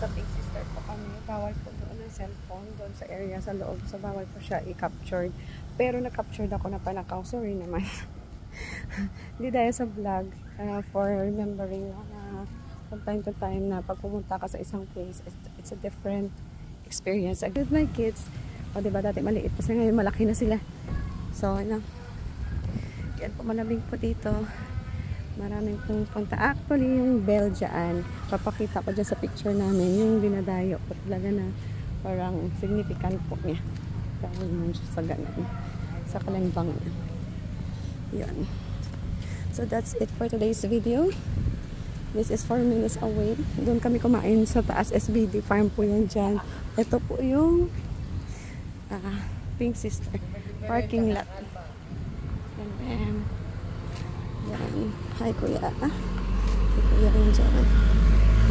Sa Big Sister po kami. Bawal po doon ng cellphone. Doon sa area sa loob. So bawal po siya i-captured. Pero na-captured ako na panakaw. Sorry naman. Hindi dahil sa vlog. For remembering from time to time na pag pumunta ka sa isang place, it's a different experience. With my kids. O diba dati maliit. Kasi ngayon malaki na sila. So ano. Yan po, malamig po dito. Maraming pumunta. Actually, yung bell dyan, papakita ko dyan sa picture namin, yung dinadayo po talaga na parang significant po niya. Dahil naman siya sa ganun. Sa kalimbang niya. Yan. So, that's it for today's video. This is 4 minutes away. Doon kami kumain sa taas. SBD Farm po yan dyan. Ito po yung Pink Sister parking lot. Yan. Hi kuya. Hi kuya rin dyan.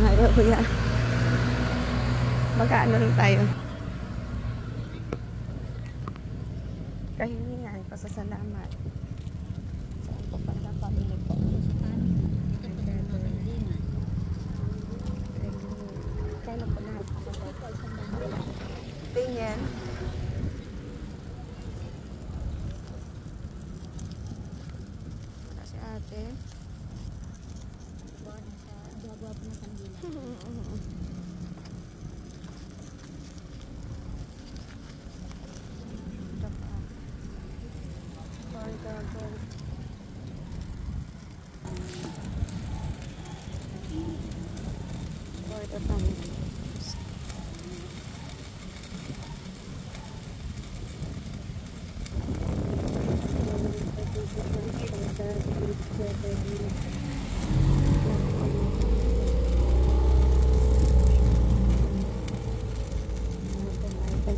Hi kuya. Magkaano lang tayo. Kahilingan. Pasasalamat. Saan po pala pamili po? Kaya po lahat. Tingin. Ate. Gagawa po ng kandila.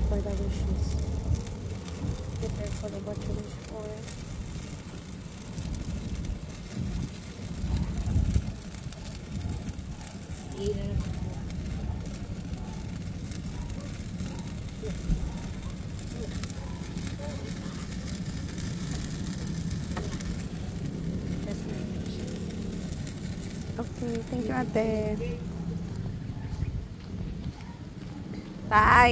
For the wishes. Prepare for the what to wish for. Okay, thank you ate. Tay.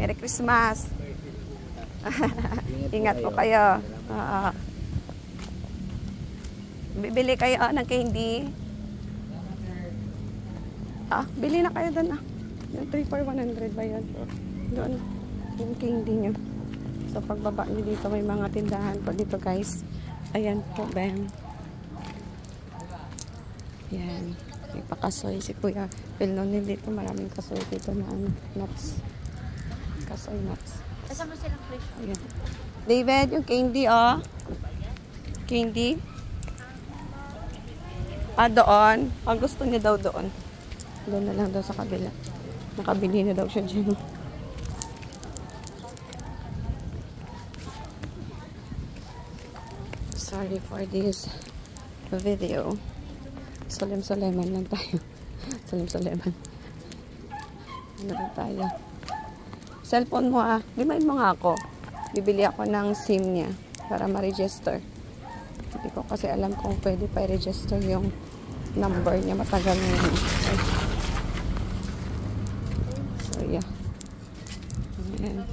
Merry Christmas. Ingat po kayo. Bibili kayo ng candy. Bili na kayo doon. Yung 3 for 100 ba yun? Doon. Yung candy nyo. So pagbaba nyo dito may mga tindahan po dito guys. Ayan po, bam. Yan. May pakasoy si Kuya Pilnonin dito. Maraming kasoy dito na nuts. Kasoy nuts. Kasama silang fresh. Ayan. David, yung candy, oh. Candy. Doon. Gusto niya daw doon. Doon na lang daw sa kabila. Nakabili na daw siya dyan. Sorry for this video. Solemn-soleman lang tayo. Solemn-soleman. Ano lang tayo? Cellphone mo limain mo nga ako. Bibili ako ng SIM niya para ma-register. Hindi ko kasi alam kung pwede pa i-register yung number niya. Matagal na yun. So, yeah. Ayan.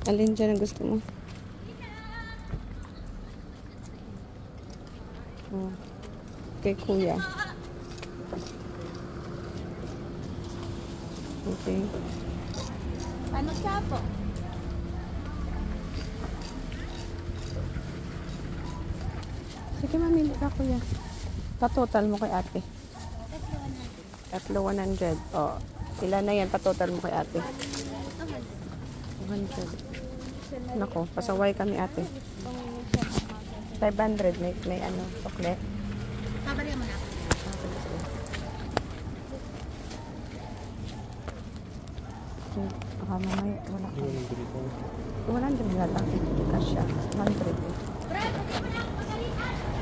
Alin dyan ang gusto mo? Kay kuya. Okay. Ano siya po? Sige, mamili ka kuya. Pa-total mo kay ate. 3,100. Ilan na yan? Pa-total mo kay ate. 200. Nako, pasaway kami ate. 500. May ano, sukle. Kabariya mo na. Mamay, wala ka. 100 na lang. Kasya. 100.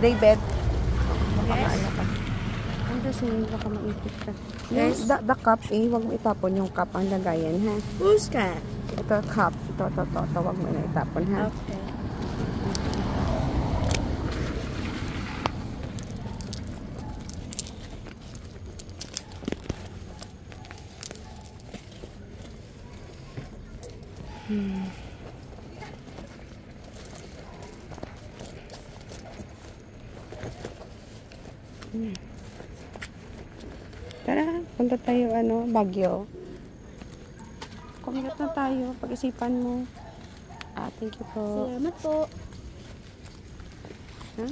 David. Baka maano ka. Ano si baka maipit ka. Yes. The cup huwag mo itapon yung cup ang lagayan, ha? Who's ka? Ito cup. Ito. Huwag mo na itapon, ha? Okay. Hmm. Hmm. Tara, punta tayo Baguio. Kumilat na tayo, pag-isipan mo. Thank you po. Salamat po. Ha?